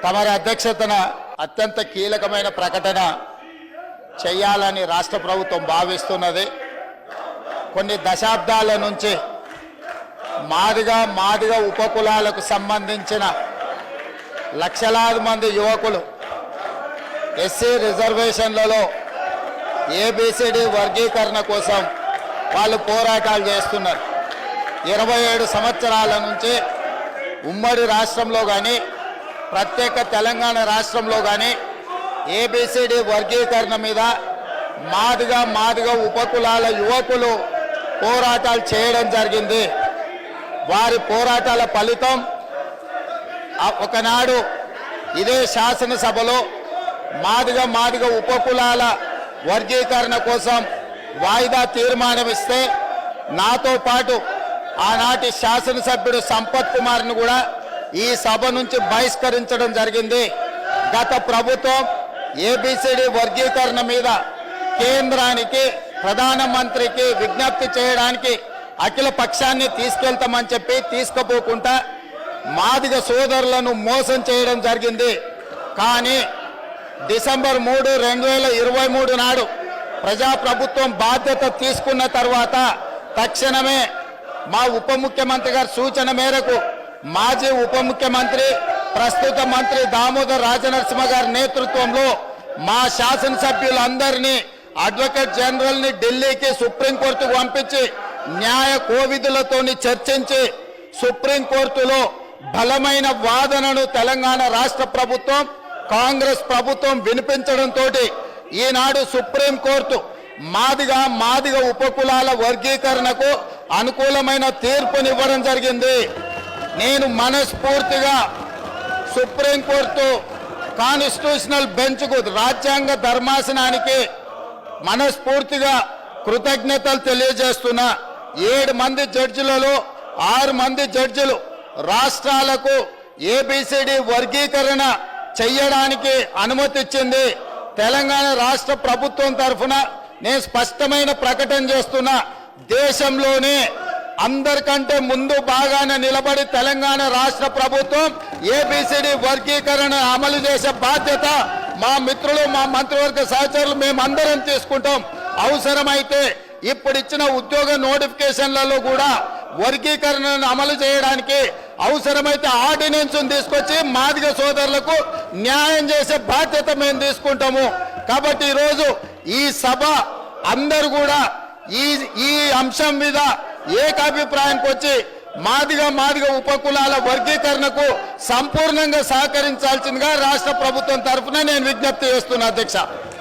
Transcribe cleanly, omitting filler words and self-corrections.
తమరి అధ్యక్షతన అత్యంత కీలకమైన ప్రకటన చేయాలని రాష్ట్ర ప్రభుత్వం భావిస్తున్నది. కొన్ని దశాబ్దాల నుంచి మాదిగ ఉపకులాలకు సంబంధించిన లక్షలాది మంది యువకులు ఎస్సీ రిజర్వేషన్లలో ఏబిసిడి వర్గీకరణ కోసం వాళ్ళు పోరాటాలు చేస్తున్నారు. 27 సంవత్సరాల నుంచి ఉమ్మడి రాష్ట్రంలో కానీ ప్రత్యేక తెలంగాణ రాష్ట్రంలో కానీ ఏబిసిడి వర్గీకరణ మీద మాదిగ ఉపకులాల యువకులు పోరాటాలు చేయడం జరిగింది. వారి పోరాటాల ఫలితం ఒకనాడు ఇదే శాసనసభలో మాదిగ ఉపకులాల వర్గీకరణ కోసం వాయిదా తీర్మానం ఇస్తే నాతో పాటు ఆనాటి శాసనసభ్యుడు సంపత్ కుమార్ను కూడా ఈ సభ నుంచి బహిష్కరించడం జరిగింది. గత ప్రభుత్వం ఏబిసిడి వర్గీకరణ మీద కేంద్రానికి ప్రధానమంత్రికి విజ్ఞప్తి చేయడానికి అఖిల పక్షాన్ని తీసుకెళ్తామని చెప్పి తీసుకుపోకుండా మాదిగ సోదరులను మోసం చేయడం జరిగింది. కానీ డిసెంబర్ 3, 2023 నాడు ప్రజాప్రభుత్వం బాధ్యత తీసుకున్న తర్వాత తక్షణమే మా ఉప ముఖ్యమంత్రి గారి సూచన మేరకు మాజీ ఉప ముఖ్యమంత్రి ప్రస్తుత మంత్రి దామోదర్ రాజనరసింహ గారి నేతృత్వంలో మా శాసనసభ్యులందరినీ అడ్వకేట్ జనరల్ని ఢిల్లీకి సుప్రీంకోర్టుకు పంపించి న్యాయ కోవిధులతోని చర్చించి సుప్రీంకోర్టులో బలమైన వాదనను తెలంగాణ రాష్ట్ర ప్రభుత్వం కాంగ్రెస్ ప్రభుత్వం వినిపించడంతో ఈనాడు సుప్రీంకోర్టు మాదిగ ఉపకులాల వర్గీకరణకు అనుకూలమైన తీర్పునివ్వడం జరిగింది. నేను మనస్ఫూర్తిగా సుప్రీంకోర్టు కాన్స్టిట్యూషనల్ బెంచ్కు రాజ్యాంగ ధర్మాసనానికి మనస్ఫూర్తిగా కృతజ్ఞతలు తెలియజేస్తున్నా. 7 మంది జడ్జిలలో 6 మంది జడ్జిలు రాష్ట్రాలకు ఏబిసిడి వర్గీకరణ చెయ్యడానికి అనుమతి ఇచ్చింది. తెలంగాణ రాష్ట్ర ప్రభుత్వం తరఫున నేను స్పష్టమైన ప్రకటన చేస్తున్నా. దేశంలోనే అందరికంటే ముందు బాగానే నిలబడి తెలంగాణ రాష్ట్ర ప్రభుత్వం ఏబిసిడి వర్గీకరణ అమలు చేసే బాధ్యత మా మిత్రులు మా మంత్రివర్గ సహచరులు మేమందరం తీసుకుంటాం. అవసరమైతే ఇప్పుడు ఇచ్చిన ఉద్యోగ నోటిఫికేషన్లలో కూడా వర్గీకరణను అమలు చేయడానికి అవసరమైతే ఆర్డినెన్స్ తీసుకొచ్చి మాదిగ సోదరులకు న్యాయం చేసే బాధ్యత మేము తీసుకుంటాము. కాబట్టి ఈరోజు ఈ సభ అందరూ కూడా ఈ అంశం మీద ఏకాభిప్రాయానికి వచ్చి మాదిగ ఉపకులాల వర్గీకరణకు సంపూర్ణంగా సహకరించాల్సిందిగా రాష్ట్ర ప్రభుత్వం తరఫున నేను విజ్ఞప్తి చేస్తున్నా అధ్యక్ష.